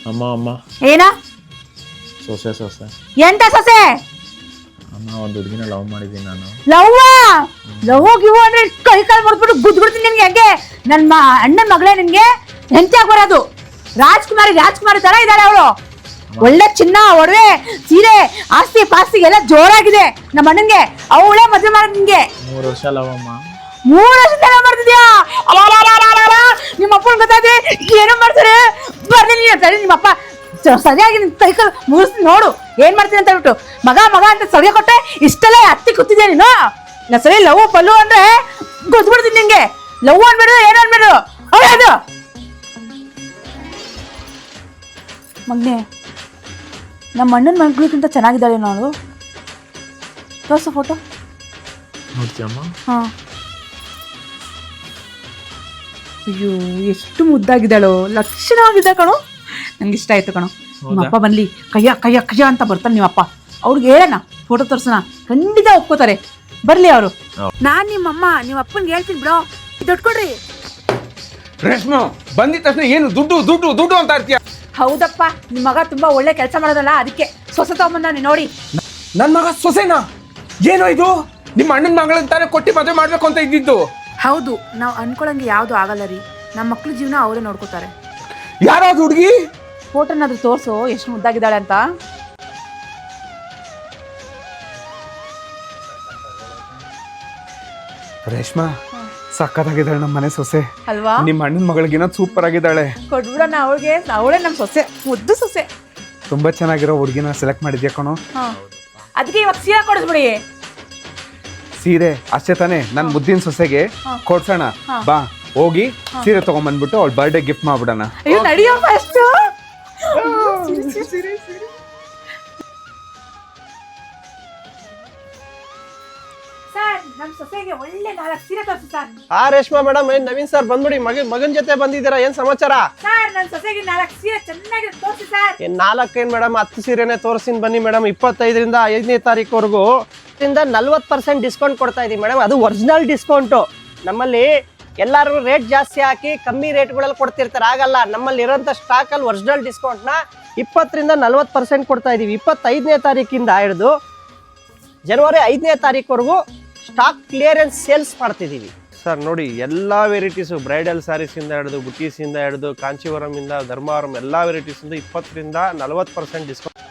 ಅಮ್ಮ ಅಮ್ಮ ಏನ ಸೊಸೆ ಸೊಸೆ ಎಂತ ಸೊಸೆ? ಅಮ್ಮ ಒಂದು ಹುಡುಗಿನ ಲವ್ ಮಾಡಿದ್ದೀನಿ ನಾನು. ಲವ್ ಗಿವ್ ಅಂದ್ರೆ ಕೈ ಕಾಲು ಮುರಿದ್ಬಿಟ್ಟು ಗುದ್ಬಿಡ್ತೀನಿ ನಿನ್ಗೆ. ಹೆಂಗೆ ನನ್ನ ಅಣ್ಣನ ಮಗಳೇ ನಿನ್ಗೆ ಹೆಂಡತಿ ಆಗಿ ಬರೋದು? ರಾಜ್ಕುಮಾರಿ ತರ ಇದ್ದಾಳೆ ಅವಳು. ಒಳ್ಳೆ ಚಿನ್ನ ಒಡವೆ ಸೀರೆ ಆಸ್ತಿ ಪಾಸ್ತಿ ಎಲ್ಲ ಜೋರಾಗಿದೆ ನಮ್ಮ ಅಣ್ಣನ್ಗೆ. ಅವಳೇ ಮದುವೆ ಮಾಡೋದು ನಿನ್ಗೆ. 3 ವರ್ಷ ಲವ್ ಅಮ್ಮ. 3 ವರ್ಷ ತನ ಮಾಡ್ತಿದ್ಯಾ? ನಿಮ್ಮ ಅಪ್ಪನ ಗೊತ್ತಾದ್ರೆ ಏನೋ ಮಾಡ್ತಾರೆ. ಬರ್ತೀನಿ ನಿಮ್ಮಪ್ಪ ಸರಿಯಾಗಿ ಕೈ ಕಾಲು ಮುಗಿಸ್ತೀನಿ ನೋಡು ಏನ್ ಮಾಡ್ತೀನಿ ಅಂತ ಹೇಳ್ಬಿಟ್ಟು. ಮಗ ಅಂತ ಸರಿಯ ಕೊಟ್ಟೆ ಇಷ್ಟೆಲ್ಲ ಹತ್ತಿ ಕೂತಿದ್ಯಾ ನೀನು. ನಾ ಸರಿ ಲವ್ ಪಲ್ಲು ಅಂದ್ರೆ ಗೊತ್ಬಿಡ್ತೀನಿ ನಿಂಗೆ. ಲವ್ ಅನ್ಬೇಡು ಏನು ಅನ್ಬೇಡು. ಅದು ಮಗ್ನೆ ನಮ್ಮ ಅಣ್ಣನ ಮಗಳಿಗಿಂತ ಚೆನ್ನಾಗಿದ್ದಾಳೆ ನಾನು. ತೋರ್ಸು ಫೋಟೋ. ನೋಡ್ತೀಯಮ್ಮ? ಹಾ. ಅಯ್ಯೋ ಎಷ್ಟು ಮುದ್ದಾಗಿದ್ದಾಳು, ಲಕ್ಷಣವಾಗಿದ್ದ ಕಣೋ. ನಂಗೆ ಇಷ್ಟ ಆಯ್ತು ಕಣೋ. ನಿಮ್ಮಪ್ಪ ಬನ್ಲಿ ಕಯ್ಯ ಅಂತ ಬರ್ತಾನೆ ನಿಮ್ಮಪ್ಪ. ಅವ್ರಿಗೆ ಹೇಳೋಣ ಫೋಟೋ ತೋರ್ಸೋಣ, ಖಂಡಿತ ಒಪ್ಕೋತಾರೆ. ಬರ್ಲಿ ಅವರು. ನಾನ್ ನಿಮ್ಮಮ್ಮ ನಿಮ್ಮ ಅಪ್ಪನ್ಗೆ ಹೇಳ್ತೀನಿ ಬಿಡೋ. ದುಡ್ಡು ಕೊಡ್ರಿ. ರೇಷ್ಮಾ ಬಂದಿದ ತಕ್ಷಣ ಏನು ದುಡ್ಡು ದುಡ್ಡು ದುಡ್ಡು ಅಂತ ಇರ್ತೀಯ? ಹೌದಪ್ಪ, ನಿಮ್ಮ ಮಗ ತುಂಬಾ ಒಳ್ಳೆ ಕೆಲಸ ಮಾಡೋದಲ್ಲ, ಅದಕ್ಕೆ ಸೊಸೆ ತಗೊಂಬಂದಾನೆ ನೋಡಿ. ನನ್ ಮಗ ಸೊಸೆನಾ? ಏನೋ ಇದು? ನಿಮ್ಮ ಅಣ್ಣನ ಮಗಳಂತಾನೆ ಕೊಟ್ಟಿ ಮದುವೆ ಮಾಡ್ಬೇಕು ಅಂತ ಇದ್ದಿದ್ದು. ಹೌದು, ನಾವು ಅನ್ಕೊಳಂಗೆ ಯಾವ್ದು ಆಗಲ್ಲ ರೀ. ನಮ್ಮ ಮಕ್ಳ ಜೀವನ ಅವರೇ ನೋಡ್ಕೋತಾರೆ. ಯಾರಾದ್ರು ಹುಡುಗಿ ಫೋಟೋನಾದ್ರೂ ತೋರ್ಸು ಎಷ್ಟು ಮುದ್ದಾಗಿದ್ದಾಳೆ ಅಂತ. ರೇಷ್ಮಾ ಸಕ್ಕತ್ತಾಗಿದ್ದಾಳೆ ನಮ್ಮ ಮನೆ ಸೊಸೆ ಅಲ್ವಾ? ನಿಮ್ಮ ಅಣ್ಣನ ಮಗಳಿಗಿನ ಸೂಪರ್ ಆಗಿದ್ದಾಳೆ. ಕೊಡ್ಬಿಡೋಣ ಅವಳಿಗೆ. ಅವಳೇ ನಮ್ಮ ಸೊಸೆ, ಮುದ್ದು ಸೊಸೆ. ತುಂಬಾ ಚೆನ್ನಾಗಿರೋ ಹುಡುಗಿನ ಸೆಲೆಕ್ಟ್ ಮಾಡಿದ್ಯಾ ಕಣೋ. ಅದಕ್ಕೆ ಇವಾಗ ಸೀರೆ ಕೊಡಿಸ್ಬಿಡಿ. ಸೀರೆ ಅಷ್ಟೇ ತಾನೇ? ನನ್ ಮುದ್ದಿನ ಸೊಸೆಗೆ ಕೊಡ್ಸೋಣ ಬಾ. ಹೋಗಿ ಸೀರೆ ತಗೊಂಡ್ಬಂದ್ಬಿಟ್ಟು ಅವಳ ಬರ್ಡೇ ಗಿಫ್ಟ್ ಮಾಡ್ಬಿಡೋಣ. ಅಯ್ಯೋ ನಡಿಯೋ ಫಸ್ಟ್. ನಮ್ಮ ಸೊಸೆಗೆ ಒಳ್ಳೆ 4 ಸೀರೆ ತೋರಿಸಿ sir. Reshma madam, Naveen sir ಬಂದ್ಬಿಡಿ. ಮಗನ ಜೊತೆ ಬಂದಿದ್ದೀರಾ, ಏನ್ ಸಮಾಚಾರ? ಸರ್ ನನ್ನ ಸೊಸೆಗೆ 4 ಸೀರೆ ಚೆನ್ನಾಗಿ ತೋರಿಸಿ ಸರ್. 4 ಮೇಡಮ್, 10 ಸೀರೆನೆ ತೋರಿಸ್ತೀನಿ ಬನ್ನಿ ಮೇಡಮ್. 25ರಿಂದ 5ನೇ ತಾರೀಕುವರೆಗೂ 40% ಡಿಸ್ಕೌಂಟ್ ಕೊಡ್ತಾ ಇದೀವಿ ಮೇಡಮ್. ಅದು ಒರಿಜಿನಲ್ ಡಿಸ್ಕೌಂಟು. ನಮ್ಮಲ್ಲಿ ಎಲ್ಲರೂ ರೇಟ್ ಜಾಸ್ತಿ ಹಾಕಿ ಕಮ್ಮಿ ರೇಟ್ಗಳಲ್ಲಿ ಕೊಡ್ತಿರ್ತಾರೆ, ಆಗಲ್ಲ. ನಮ್ಮಲ್ಲಿ ಇರೋಂಥ ಸ್ಟಾಕಲ್ಲಿ ಒರಿಜಿನಲ್ ಡಿಸ್ಕೌಂಟ್ನ 20ರಿಂದ 40% ಕೊಡ್ತಾ ಇದೀವಿ. 25ನೇ ತಾರೀಕಿಂದ ಹಿಡಿದು ಜನವರಿ 5ನೇ ತಾರೀಕುವರೆಗೂ ಸ್ಟಾಕ್ ಕ್ಲಿಯರೆನ್ಸ್ ಸೇಲ್ಸ್ ಮಾಡ್ತಿದ್ದೀವಿ ಸರ್. ನೋಡಿ ಎಲ್ಲ ವೆರೈಟೀಸು, ಬ್ರೈಡಲ್ ಸ್ಯಾರೀಸಿಂದ ಹಿಡಿದು ಬುಟೀಸಿಂದ ಹಿಡಿದು ಕಾಂಚೀವರಮಿಂದ ಧರ್ಮವರಂ ಎಲ್ಲ ವೆರೈಟೀಸಿಂದ 20ರಿಂದ 40% ಡಿಸ್ಕೌಂಟ್.